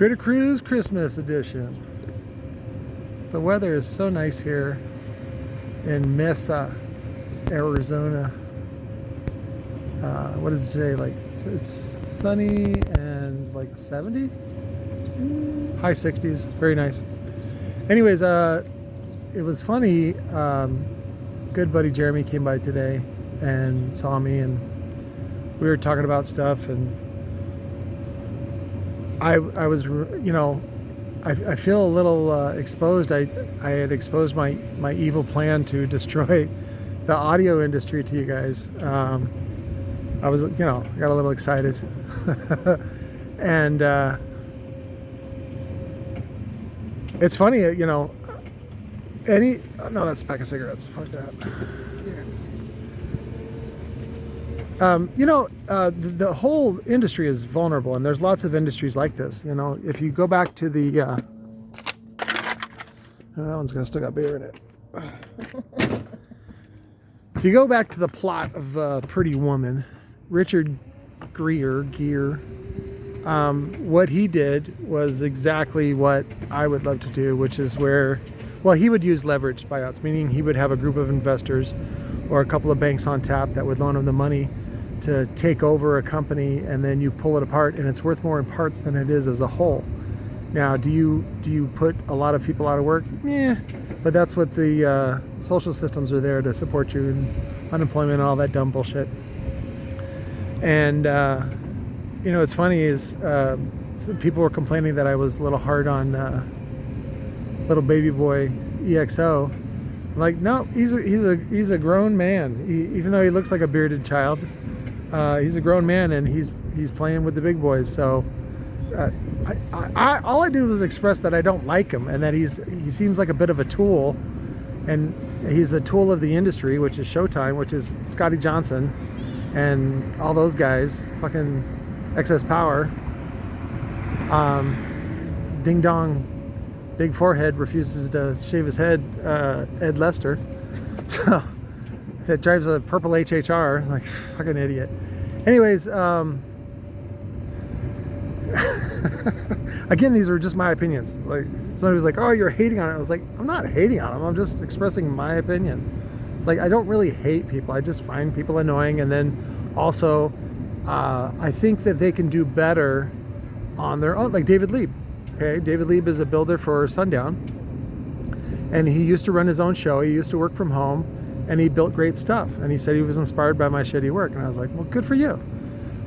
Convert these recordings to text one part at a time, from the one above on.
Critter Cruise Christmas edition. The weather is so nice here in Mesa, Arizona. What is it today? Like, it's sunny and like 70? High 60s. Very nice. Anyways, it was funny. Good buddy Jeremy came by today and saw me, and we were talking about stuff, and I was, you know, I feel a little exposed. I had exposed my evil plan to destroy the audio industry to you guys. I was, you know, got a little excited. And it's funny, you know, no, that's a pack of cigarettes. Fuck that. You know, the whole industry is vulnerable, and there's lots of industries like this. You know, if you go back to the, oh, that one's still got beer in it. If you go back to the plot of Pretty Woman, Richard Gere, what he did was exactly what I would love to do, which is where, well, he would use leveraged buyouts, meaning he would have a group of investors or a couple of banks on tap that would loan him the money to take over a company, and then you pull it apart, and it's worth more in parts than it is as a whole. Now, do you put a lot of people out of work? Yeah, but that's what the social systems are there to support you, and unemployment and all that dumb bullshit. And you know, what's funny is some people were complaining that I was a little hard on little baby boy EXO. I'm like, no, he's a grown man. Even though he looks like a bearded child, he's a grown man, and he's playing with the big boys. So all I did was express that I don't like him, and that he seems like a bit of a tool, and he's a tool of the industry, which is Showtime, which is Scotty Johnson and all those guys, fucking Excess Power, Ding Dong, Big Forehead refuses to shave his head, Ed Lester, so that drives a purple HHR, like fucking idiot. Anyways, again, these are just my opinions. Like, somebody was like, "Oh, you're hating on it." I was like, "I'm not hating on them. I'm just expressing my opinion." It's like, I don't really hate people. I just find people annoying, and then also, I think that they can do better on their own. Like David Lieb. Okay, David Lieb is a builder for Sundown, and he used to run his own show. He used to work from home, and he built great stuff. And he said he was inspired by my shitty work, and I was like, well, good for you.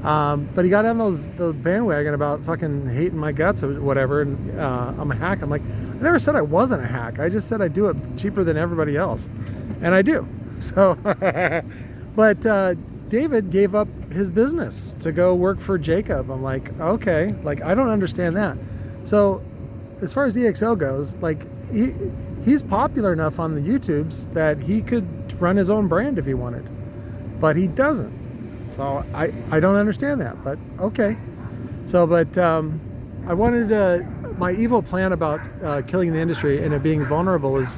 But he got on the bandwagon about fucking hating my guts or whatever, and I'm a hack. I'm like, I never said I wasn't a hack. I just said I do it cheaper than everybody else, and I do. So, but David gave up his business to go work for Jacob. I'm like, okay, like, I don't understand that. So as far as EXO goes, like, he's popular enough on the YouTubes that he could run his own brand if he wanted, but he doesn't. So I don't understand that, but okay. So, but I wanted my evil plan about killing the industry and it being vulnerable is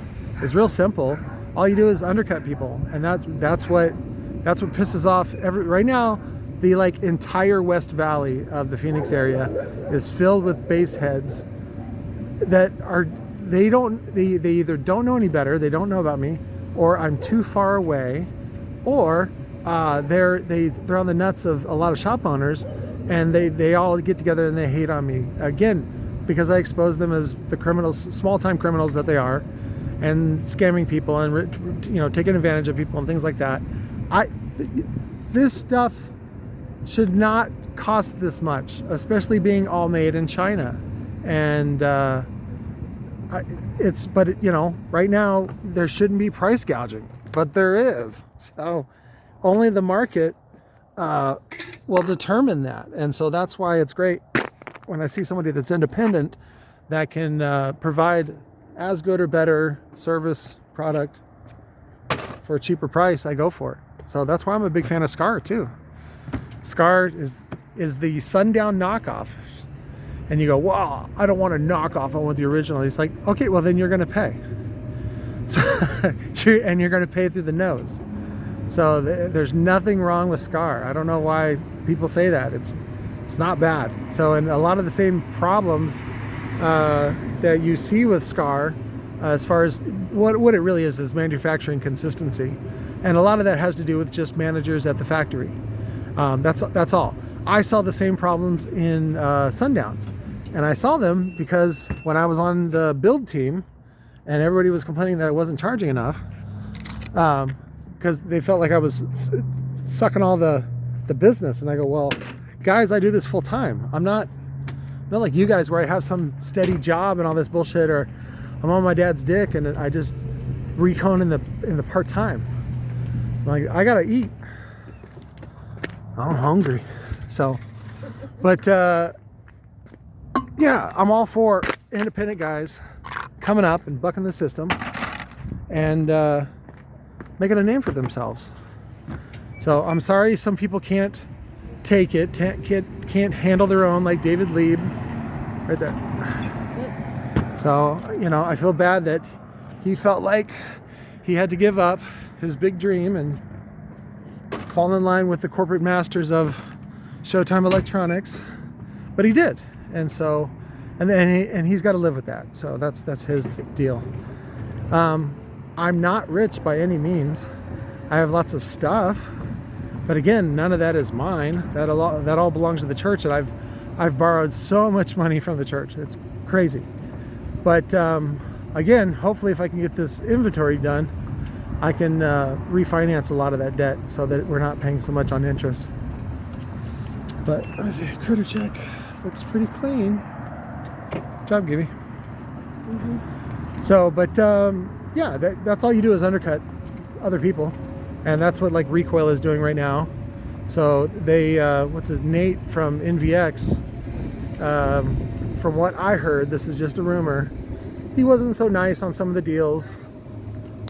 real simple. All you do is undercut people, and that's what pisses off right now. The like entire West Valley of the Phoenix area is filled with bass heads that are they either don't know any better, they don't know about me, or I'm too far away, or they're on the nuts of a lot of shop owners, and they all get together and they hate on me again because I expose them as the criminals, small-time criminals that they are, and scamming people and, you know, taking advantage of people and things like that. This stuff should not cost this much, especially being all made in China. And but you know, right now there shouldn't be price gouging, but there is. So only the market will determine that. And so that's why it's great when I see somebody that's independent that can provide as good or better service product for a cheaper price. I go for it. So that's why I'm a big fan of Scar too. Scar is the Sundown knockoff. And you go, well, I don't want a knockoff, I want the original. He's like, okay, well then you're going to pay. So, and you're going to pay through the nose. So there's nothing wrong with Scar. I don't know why people say that. It's not bad. So, and a lot of the same problems that you see with SCAR, as far as what it really is manufacturing consistency. And a lot of that has to do with just managers at the factory. That's all. I saw the same problems in Sundown. And I saw them because when I was on the build team and everybody was complaining that I wasn't charging enough, because they felt like I was sucking all the business. And I go, well, guys, I do this full time. I'm not like you guys where I have some steady job and all this bullshit, or I'm on my dad's dick and I just recon in the part time. Like, I gotta eat. I'm hungry. So, but yeah, I'm all for independent guys coming up and bucking the system and making a name for themselves. So I'm sorry some people can't take it, can't handle their own, like David Lieb, right there. So, you know, I feel bad that he felt like he had to give up his big dream and fall in line with the corporate masters of Showtime Electronics, but he did, and so, and he's got to live with that. So that's his deal. I'm not rich by any means. I have lots of stuff, but again, none of that is mine. That all belongs to the church, and I've borrowed so much money from the church. It's crazy. But again, hopefully, if I can get this inventory done, I can refinance a lot of that debt so that we're not paying so much on interest. But let me see, critter check looks pretty clean. Good job, Gibby. Mm-hmm. So, but yeah, that's all you do is undercut other people, and that's what like Recoil is doing right now. So they, Nate from NVX, from what I heard, this is just a rumor, he wasn't so nice on some of the deals.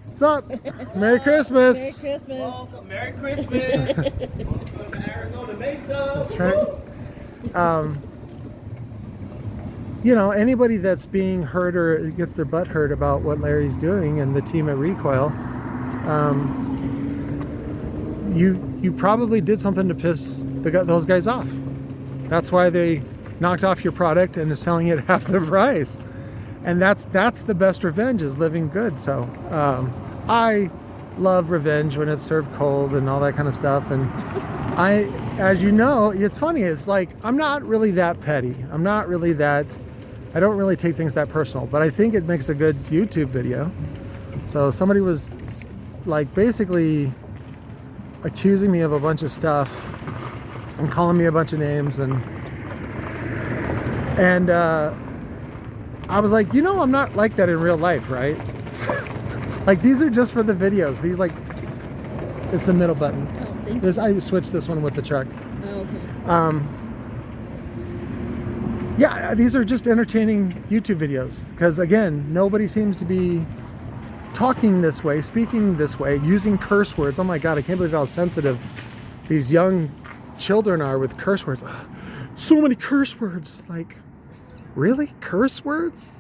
What's up? Merry Christmas. Merry Christmas. Welcome. Merry Christmas. Welcome to Arizona Mesa. That's right. You know, anybody that's being hurt or gets their butt hurt about what Larry's doing and the team at Recoil, you probably did something to piss those guys off. That's why they knocked off your product and is selling it half the price. And that's the best revenge, is living good. So I love revenge when it's served cold and all that kind of stuff. And as you know, it's funny. It's like, I'm not really that petty. I don't really take things that personal, but I think it makes a good YouTube video. So somebody was like basically accusing me of a bunch of stuff and calling me a bunch of names, and I was like, you know, I'm not like that in real life, right? Like, these are just for the videos. These, like, it's the middle button. Oh, thank you. I switched this one with the truck. Oh, okay. Yeah, these are just entertaining YouTube videos. Because, again, nobody seems to be talking this way, speaking this way, using curse words. Oh, my God, I can't believe how sensitive these young children are with curse words. So many curse words. Like, really? Curse words?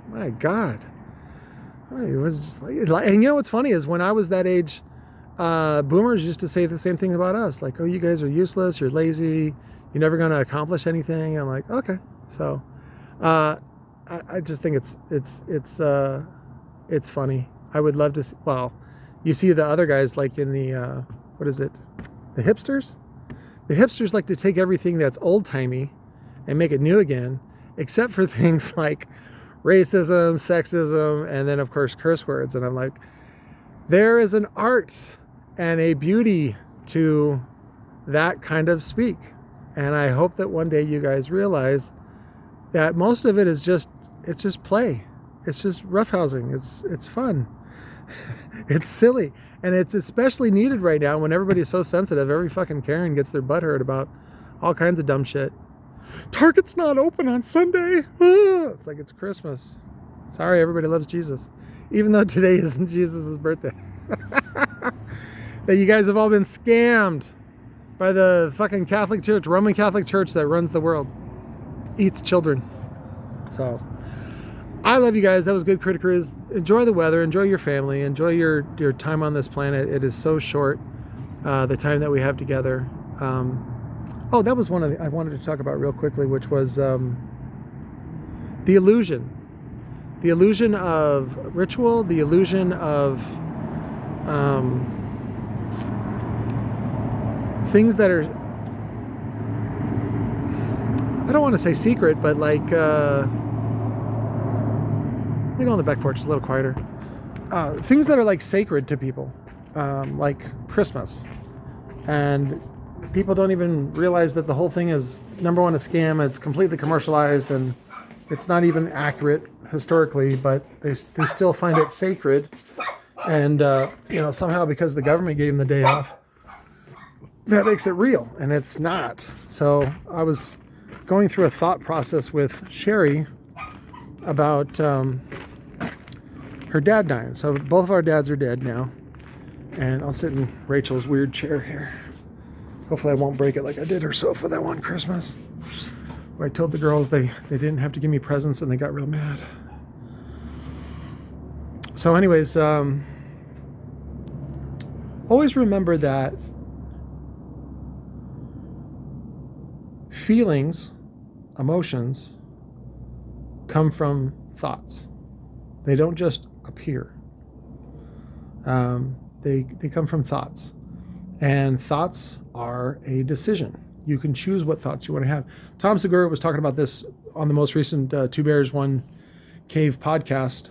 My God. It was just like, and you know what's funny is when I was that age, boomers used to say the same thing about us. Like, oh, you guys are useless, you're lazy, you're never going to accomplish anything. I'm like, okay. So, I just think it's funny. I would love to see, well, you see the other guys like in the, what is it? The hipsters? The hipsters like to take everything that's old-timey and make it new again, except for things like racism, sexism, and then of course curse words. And I'm like, there is an art and a beauty to that kind of speak. And I hope that one day you guys realize that most of it is just, it's just play. It's just roughhousing. It's fun. It's silly. And it's especially needed right now when everybody's so sensitive. Every fucking Karen gets their butt hurt about all kinds of dumb shit. Target's not open on Sunday. It's like it's Christmas. Sorry, everybody loves Jesus. Even though today isn't Jesus' birthday. That you guys have all been scammed by the fucking Catholic Church, Roman Catholic Church that runs the world. Eats children. So, I love you guys. That was good Critter Cruise. Enjoy the weather. Enjoy your family. Enjoy your time on this planet. It is so short, the time that we have together. Oh, that was one of the I wanted to talk about real quickly, which was the illusion. The illusion of ritual, the illusion of things that are, I don't want to say secret, but like, let me go on the back porch, it's a little quieter. Things that are like sacred to people, like Christmas. And people don't even realize that the whole thing is, number one, a scam. It's completely commercialized and it's not even accurate historically, but they still find it sacred. And, somehow because the government gave them the day off, that makes it real, and it's not. So I was going through a thought process with Sherry about her dad dying. So both of our dads are dead now. And I'll sit in Rachel's weird chair here. Hopefully I won't break it like I did her sofa that one Christmas, where I told the girls they didn't have to give me presents and they got real mad. So anyways, always remember that feelings, emotions, come from thoughts. They don't just appear. They come from thoughts. And thoughts are a decision. You can choose what thoughts you want to have. Tom Segura was talking about this on the most recent Two Bears, One Cave podcast,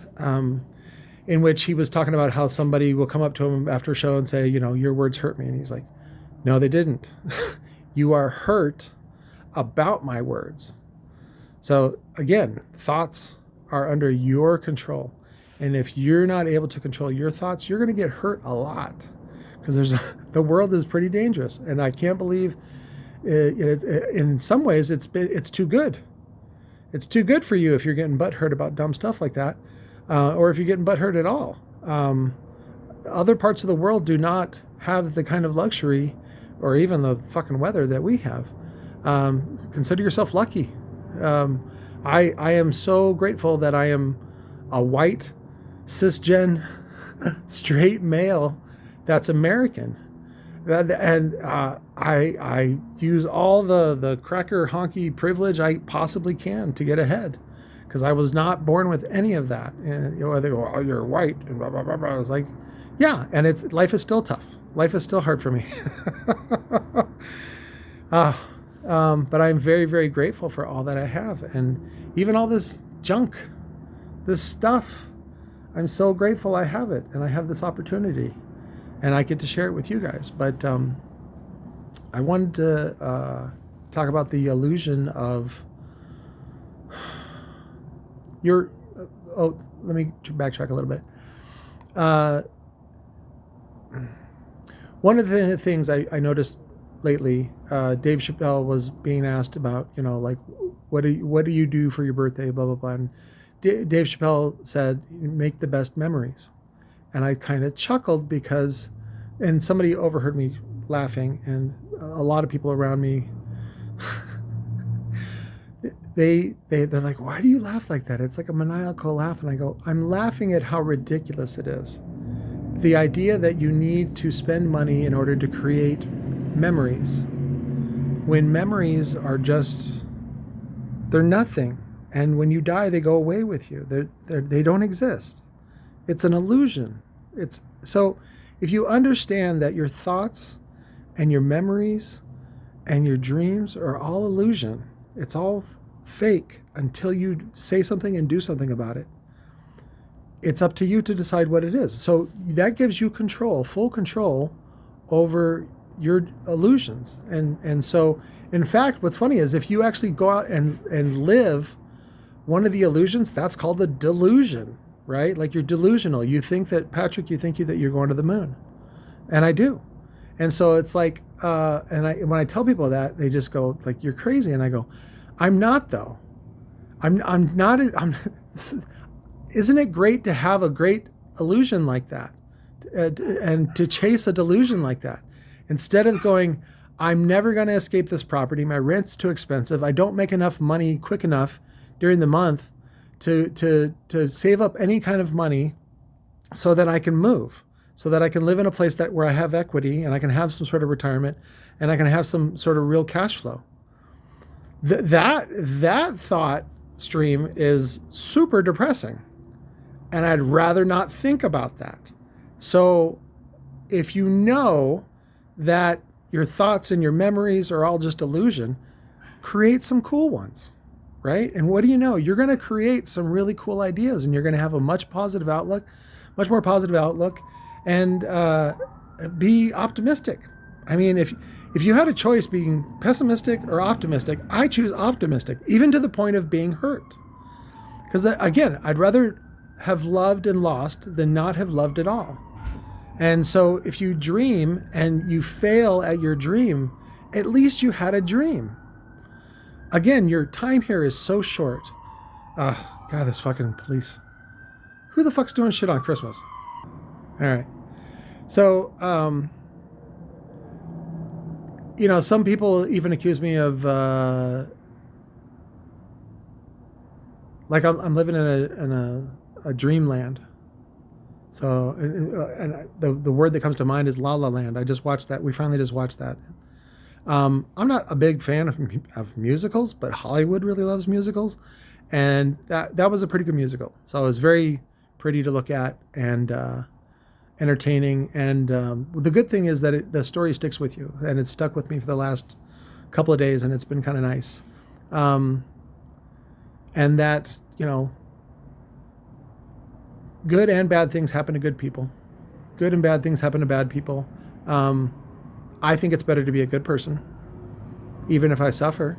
in which he was talking about how somebody will come up to him after a show and say, your words hurt me. And he's like, no, they didn't. You are hurt about my words. So again, thoughts are under your control. And if you're not able to control your thoughts, you're going to get hurt a lot, because the world is pretty dangerous. And I can't believe in some ways it's too good. It's too good for you if you're getting butthurt about dumb stuff like that, or if you're getting butthurt at all. Other parts of the world do not have the kind of luxury or even the fucking weather that we have. Consider yourself lucky. I am so grateful that I am a white, cisgen, straight male that's American. And I use all the cracker honky privilege I possibly can to get ahead, because I was not born with any of that. And they go, oh, you're white, and blah, blah, blah, blah. I was like, yeah, and life is still tough. Life is still hard for me. But I'm very, very grateful for all that I have. And even all this junk, this stuff, I'm so grateful I have it. And I have this opportunity. And I get to share it with you guys. But I wanted to talk about the illusion of your... let me backtrack a little bit. One of the things I noticed lately, Dave Chappelle was being asked about, like, what do you do for your birthday, blah, blah, blah. And Dave Chappelle said, make the best memories. And I kind of chuckled because, and somebody overheard me laughing, and a lot of people around me, they're like, why do you laugh like that? It's like a maniacal laugh. And I go, I'm laughing at how ridiculous it is. The idea that you need to spend money in order to create memories, when memories are just, they're nothing. And when you die, they go away with you. They don't exist. It's an illusion. So if you understand that your thoughts and your memories and your dreams are all illusion, it's all fake until you say something and do something about it. It's up to you to decide what it is. So that gives you control, full control over your illusions. And so, in fact, what's funny is if you actually go out and live one of the illusions, that's called a delusion, right? Like, you're delusional. You think that, Patrick, that you're going to the moon. And I do. And so it's like, when I tell people that, they just go like, you're crazy. And I go, I'm not, though. I'm not. Isn't it great to have a great illusion like that, and to chase a delusion like that, instead of going, I'm never going to escape this property. My rent's too expensive. I don't make enough money quick enough during the month to save up any kind of money so that I can move. so that I can live in a place where I have equity and I can have some sort of retirement and I can have some sort of real cash flow. That thought stream is super depressing, and I'd rather not think about that. So if you know that your thoughts and your memories are all just illusion, create some cool ones, right? And what do you know? You're going to create some really cool ideas, and you're going to have a much more positive outlook, and be optimistic. I mean, if you had a choice being pessimistic or optimistic, I choose optimistic, even to the point of being hurt. Because again, I'd rather have loved and lost than not have loved at all. And so if you dream and you fail at your dream, at least you had a dream. Again, your time here is so short. God, this fucking police. Who the fuck's doing shit on Christmas? All right. So, some people even accuse me of, like I'm living in a dreamland. So, and the word that comes to mind is La La Land. I just watched that. We finally just watched that. I'm not a big fan of musicals, but Hollywood really loves musicals. And that was a pretty good musical. So it was very pretty to look at and entertaining. And the good thing is that the story sticks with you. And it's stuck with me for the last couple of days, and it's been kind of nice. And that, good and bad things happen to good people. Good and bad things happen to bad people. I think it's better to be a good person, even if I suffer.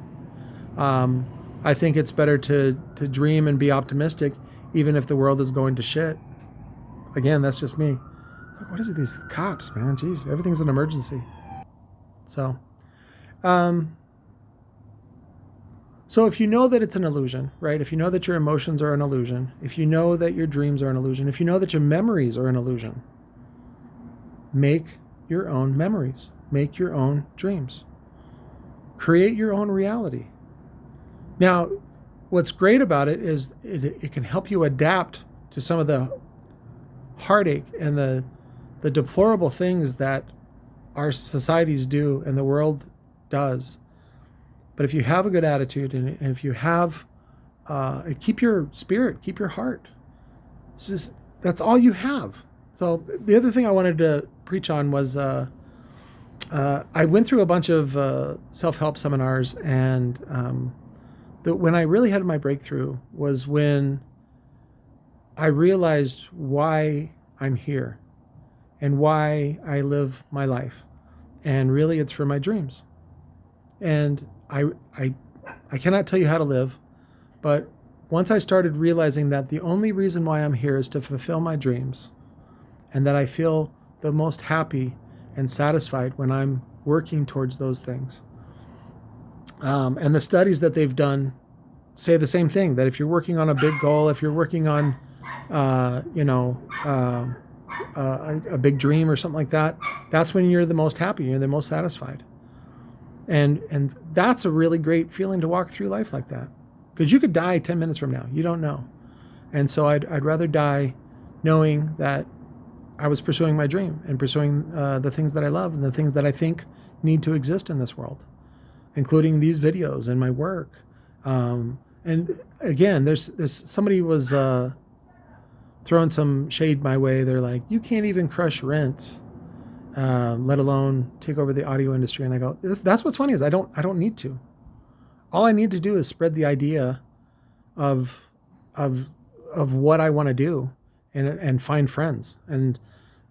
I think it's better to dream and be optimistic, even if the world is going to shit. Again, that's just me. What is it, these cops, man? Jeez, everything's an emergency. So if you know that it's an illusion, right? If you know that your emotions are an illusion, if you know that your dreams are an illusion, if you know that your memories are an illusion, make your own memories. Make your own dreams. Create your own reality. Now, what's great about it is it can help you adapt to some of the heartache and the deplorable things that our societies do and the world does. But if you have a good attitude and if you have, keep your spirit, keep your heart. That's all you have. So the other thing I wanted to preach on was I went through a bunch of self-help seminars, and when I really had my breakthrough was when I realized why I'm here and why I live my life. And really it's for my dreams. And I cannot tell you how to live, but once I started realizing that the only reason why I'm here is to fulfill my dreams, and that I feel the most happy and satisfied when I'm working towards those things. And the studies that they've done say the same thing, that if you're working on a big goal, if you're working on, a big dream or something like that, that's when you're the most happy, you're the most satisfied. And that's a really great feeling to walk through life like that. Because you could die 10 minutes from now. You don't know. And so I'd rather die knowing that I was pursuing my dream and pursuing the things that I love and the things that I think need to exist in this world, including these videos and my work. And again, there's somebody was throwing some shade my way. They're like, you can't even crush rent, let alone take over the audio industry. And I go, that's what's funny is I don't need to. All I need to do is spread the idea of what I want to do and find friends. And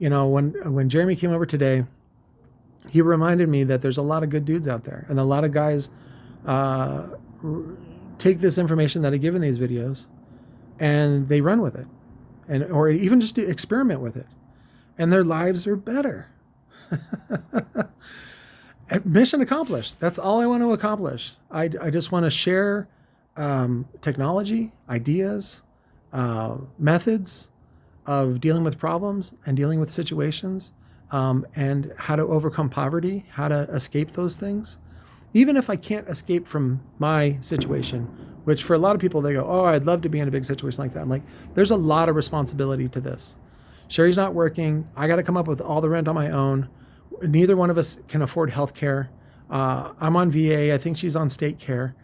when Jeremy came over today, he reminded me that there's a lot of good dudes out there, and a lot of guys take this information that I give in these videos and they run with it, or even just experiment with it, and their lives are better. Mission accomplished. That's all I want to accomplish. I just want to share technology, ideas, methods of dealing with problems and dealing with situations, and how to overcome poverty, how to escape those things. Even if I can't escape from my situation, which for a lot of people, they go, oh, I'd love to be in a big situation like that. I'm like, there's a lot of responsibility to this. Sherry's not working. I got to come up with all the rent on my own. Neither one of us can afford health care. I'm on VA. I think she's on state care.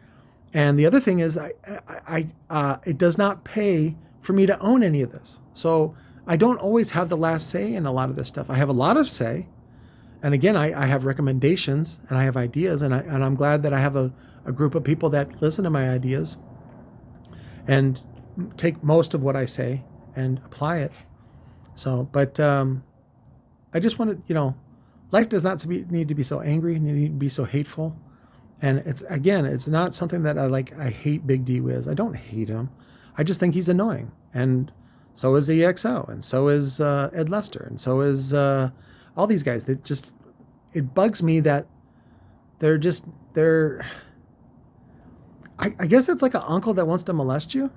And the other thing is it does not pay for me to own any of this. So I don't always have the last say in a lot of this stuff. I have a lot of say. And again, I have recommendations and I have ideas, and I'm glad that I have a group of people that listen to my ideas and take most of what I say and apply it. So, but I just want to, life does not need to be so angry, need to be so hateful. And it's not something that I hate Big D Wiz. I don't hate him. I just think he's annoying. And so is EXO, and so is Ed Lester, and so is all these guys. It bugs me that they're I guess it's like an uncle that wants to molest you.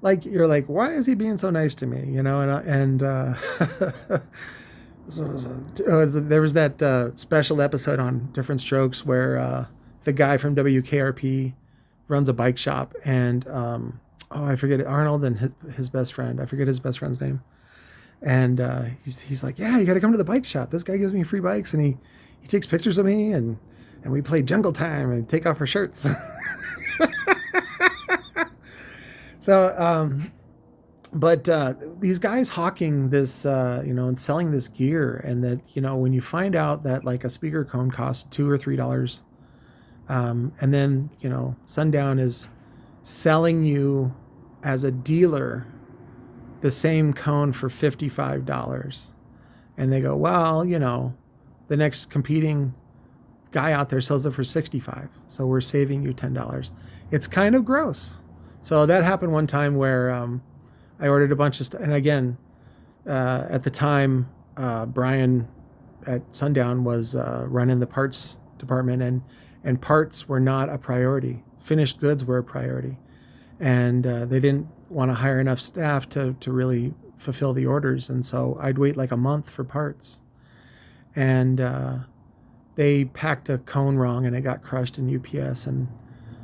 Like, you're like, why is he being so nice to me? There was that special episode on Different Strokes where the guy from WKRP runs a bike shop, and I forget it, Arnold and his best friend. I forget his best friend's name. And he's like, yeah, you got to come to the bike shop. This guy gives me free bikes, and he takes pictures of me, and we play Jungle Time and take off our shirts. So, but these guys hawking this, and selling this gear, and that, when you find out that like a speaker cone costs $2 or $3, and then, Sundown is selling you as a dealer the same cone for $55, and they go, well, the next competing guy out there sells it for $65, so we're saving you $10. It's kind of gross. So that happened one time where I ordered a bunch of stuff, and again, at the time, Brian at Sundown was running the parts department, and parts were not a priority. Finished goods were a priority, and they didn't want to hire enough staff to really fulfill the orders. And so I'd wait like a month for parts, and they packed a cone wrong, and it got crushed in UPS. And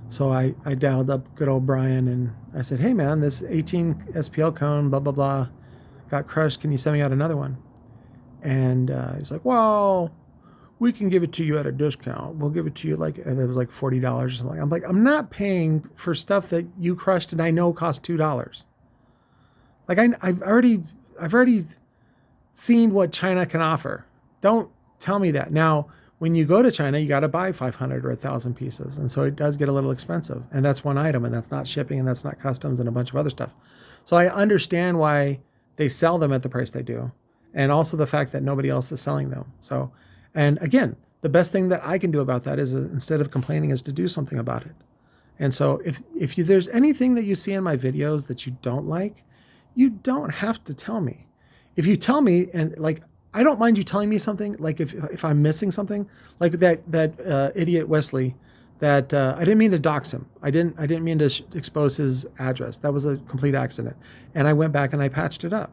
so I dialed up good old Brian, and I said, hey man, this 18 SPL cone, blah, blah, blah, got crushed. Can you send me out another one? And he's like, well, we can give it to you at a discount. We'll give it to you and it was like $40 or something. I'm like, I'm not paying for stuff that you crushed and I know cost $2. Like I've already seen what China can offer. Don't tell me that. Now, when you go to China, you got to buy 500 or 1,000 pieces. And so it does get a little expensive. And that's one item, and that's not shipping, and that's not customs, and a bunch of other stuff. So I understand why they sell them at the price they do. And also the fact that nobody else is selling them. So, and again, the best thing that I can do about that is, instead of complaining, is to do something about it. And so if there's anything that you see in my videos that you don't like, you don't have to tell me. If you tell me, and I don't mind you telling me something, like if I'm missing something, like that idiot Wesley, that I didn't mean to dox him. I didn't mean to expose his address. That was a complete accident. And I went back and I patched it up.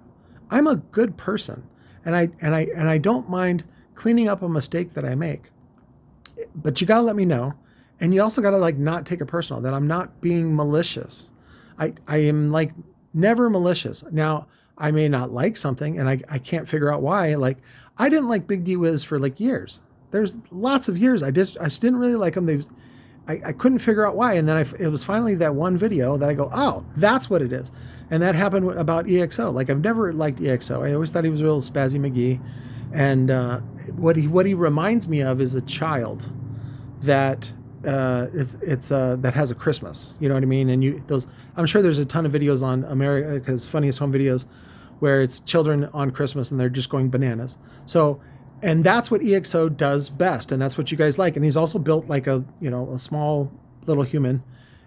I'm a good person, and I don't mind cleaning up a mistake that I make. But you got to let me know, and you also got to not take it personal, that I'm not being malicious. I am never malicious. Now, I may not like something, and I can't figure out why. I didn't like Big D Wiz for years. There's lots of years. I just didn't really like him. I couldn't figure out why. And then it was finally that one video that I go, oh, that's what it is. And that happened about EXO. I've never liked EXO. I always thought he was a real spazzy McGee. And what he reminds me of is a child that that has a Christmas. You know what I mean? And I'm sure there's a ton of videos on America's Funniest Home Videos where it's children on Christmas and they're just going bananas. So, and that's what EXO does best, and that's what you guys like. And he's also built like a small little human,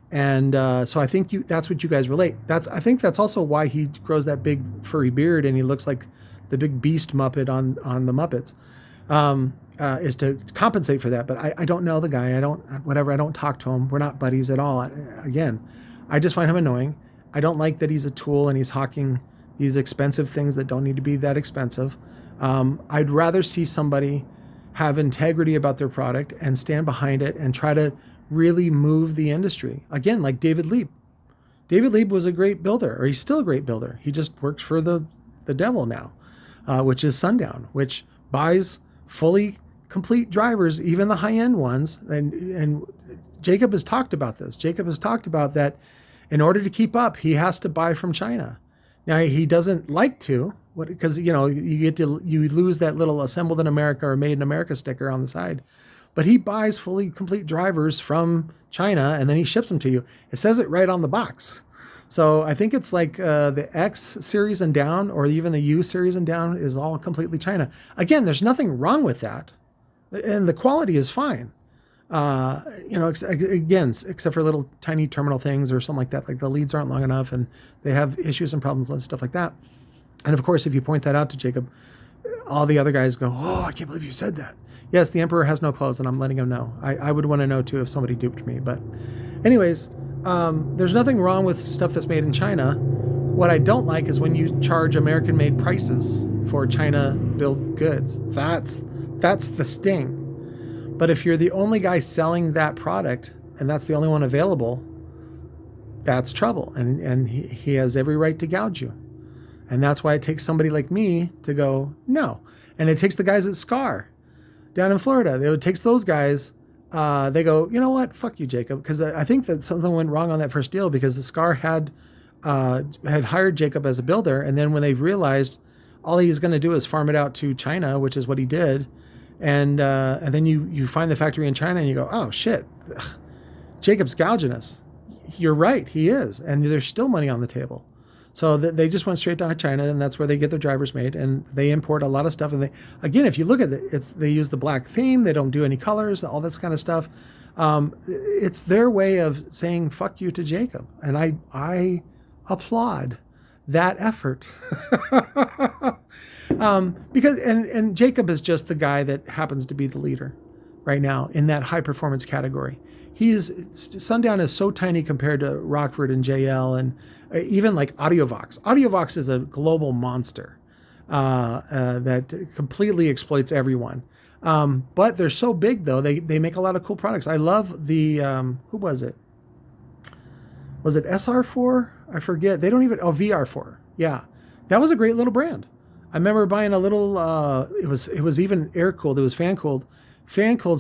and so I think that's what you guys relate. I think that's also why he grows that big furry beard and he looks like the big beast Muppet on the Muppets, is to compensate for that. But I don't know the guy. I don't talk to him. We're not buddies at all. Again, I just find him annoying. I don't like that he's a tool and he's hawking these expensive things that don't need to be that expensive. I'd rather see somebody have integrity about their product and stand behind it and try to really move the industry. Again, like David Leap. David Lieb was a great builder, or he's still a great builder. He just works for the devil now, which is Sundown, which buys fully complete drivers, even the high-end ones. And Jacob has talked about this. Jacob has talked about that in order to keep up, he has to buy from China. Now, he doesn't like to, because, you lose that little assembled in America or made in America sticker on the side. But he buys fully complete drivers from China, and then he ships them to you. It says it right on the box. So I think it's like the X series and down, or even the U series and down, is all completely China. Again, there's nothing wrong with that. And the quality is fine. Again, except for little tiny terminal things or something like that. Like the leads aren't long enough and they have issues and problems and stuff like that. And of course, if you point that out to Jacob, all the other guys go, "Oh, I can't believe you said that." Yes, the emperor has no clothes, and I'm letting him know. I would want to know too if somebody duped me. But anyways, there's nothing wrong with stuff that's made in China. What I don't like is when you charge American-made prices for China-built goods. That's the sting. But if you're the only guy selling that product and that's the only one available, that's trouble. And he has every right to gouge you. And that's why it takes somebody like me to go, no. And it takes the guys at SCAR down in Florida. It takes those guys. They go, you know what? Fuck you, Jacob. Because I think that something went wrong on that first deal because the SCAR had hired Jacob as a builder. And then when they realized all he's going to do is farm it out to China, which is what he did. And then you find the factory in China and you go, oh shit, Jacob's gouging us. You're right, he is. And there's still money on the table. So they just went straight to China, and that's where they get their drivers made. And they import a lot of stuff. And again, if you look at it, they use the black theme. They don't do any colors, all this kind of stuff. It's their way of saying fuck you to Jacob. And I applaud that effort. Because and Jacob is just the guy that happens to be the leader right now in that high performance category. Sundown is so tiny compared to Rockford and JL and even like AudioVox. AudioVox is a global monster that completely exploits everyone. But they're so big though, they make a lot of cool products. I love the who was it? Was it SR4? I forget. They don't even VR4. Yeah, that was a great little brand. I remember buying a little. It was even air cooled. It was fan cooled,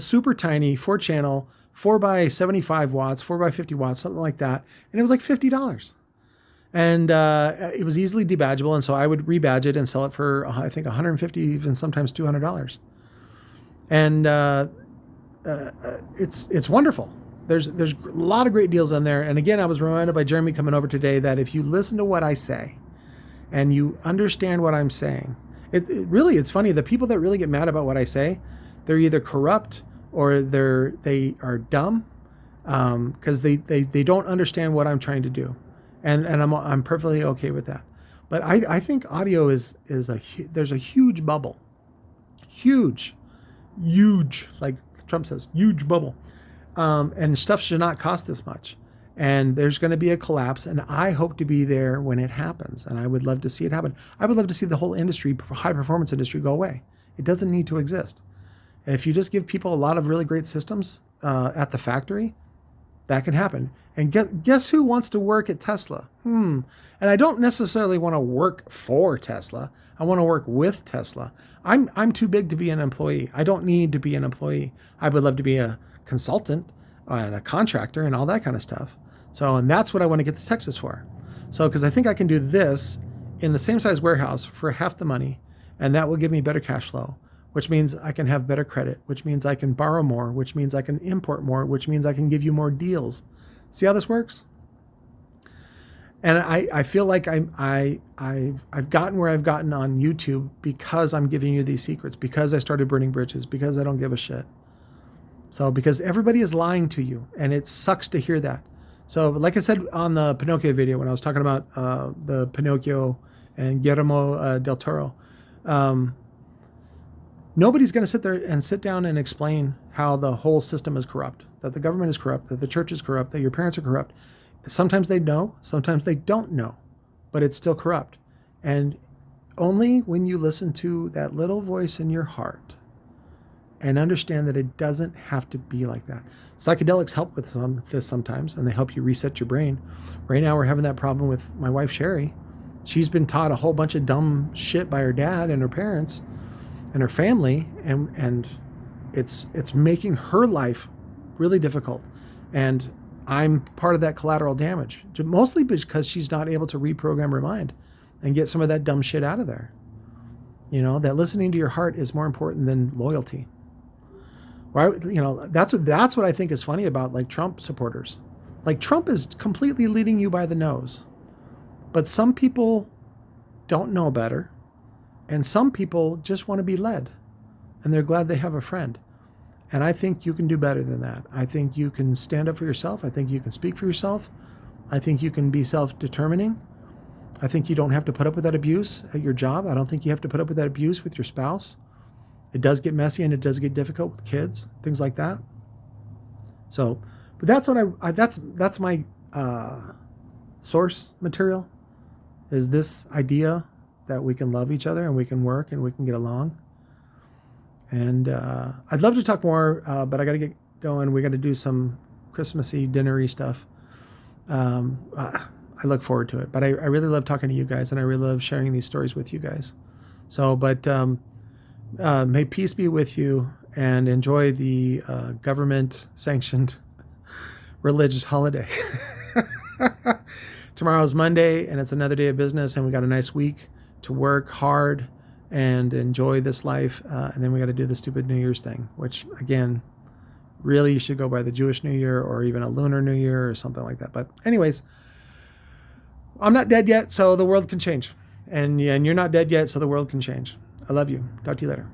super tiny, 4-channel, 4x75 watts, 4x50 watts, something like that, and it was like $50. And it was easily debadgeable, and so I would rebadge it and sell it for I think $150, even sometimes $200. And it's wonderful. There's a lot of great deals on there. And again, I was reminded by Jeremy coming over today that if you listen to what I say and you understand what I'm saying, it's funny. The people that really get mad about what I say, they're either corrupt or they are dumb because they don't understand what I'm trying to do. And I'm perfectly okay with that. But I think audio there's a huge bubble. Huge, like Trump says, huge bubble. And stuff should not cost this much. And there's going to be a collapse, and I hope to be there when it happens. And I would love to see it happen. I would love to see the whole industry, high performance industry, go away. It doesn't need to exist. And if you just give people a lot of really great systems at the factory, that can happen. And guess who wants to work at Tesla? And I don't necessarily want to work for Tesla. I want to work with Tesla. I'm too big to be an employee. I don't need to be an employee. I would love to be a consultant and a contractor and all that kind of stuff. So, and that's what I want to get to Texas for. So, because I think I can do this in the same size warehouse for half the money, and that will give me better cash flow, which means I can have better credit, which means I can borrow more, which means I can import more, which means I can give you more deals. See how this works? And I feel like I've gotten where I've gotten on YouTube because I'm giving you these secrets, because I started burning bridges, because I don't give a shit. So because everybody is lying to you, and it sucks to hear that. So like I said on the Pinocchio video, when I was talking about the Pinocchio and Guillermo del Toro, nobody's going to sit down and explain how the whole system is corrupt, that the government is corrupt, that the church is corrupt, that your parents are corrupt. Sometimes they know, sometimes they don't know, but it's still corrupt. And only when you listen to that little voice in your heart and understand that it doesn't have to be like that. Psychedelics help with this sometimes, and they help you reset your brain. Right now, we're having that problem with my wife, Sherry. She's been taught a whole bunch of dumb shit by her dad and her parents and her family, and it's making her life really difficult. And I'm part of that collateral damage, mostly because she's not able to reprogram her mind and get some of that dumb shit out of there. You know, that listening to your heart is more important than loyalty. Right? You know, that's what I think is funny about like Trump supporters. Like Trump is completely leading you by the nose. But some people don't know better. And some people just want to be led. And they're glad they have a friend. And I think you can do better than that. I think you can stand up for yourself. I think you can speak for yourself. I think you can be self-determining. I think you don't have to put up with that abuse at your job. I don't think you have to put up with that abuse with your spouse. It does get messy and it does get difficult with kids, things like that. So, but that's what that's my source material, is this idea that we can love each other and we can work and we can get along. And I'd love to talk more, but I got to get going. We got to do some Christmassy, dinnery stuff. I look forward to it. But I really love talking to you guys, and I really love sharing these stories with you guys. So, but may peace be with you, and enjoy the government-sanctioned religious holiday. Tomorrow's Monday, and it's another day of business, and we got a nice week to work hard and enjoy this life. And then we got to do the stupid New Year's thing, which, again, really you should go by the Jewish New Year or even a Lunar New Year or something like that. But anyways, I'm not dead yet, so the world can change. And you're not dead yet, so the world can change. I love you. Talk to you later.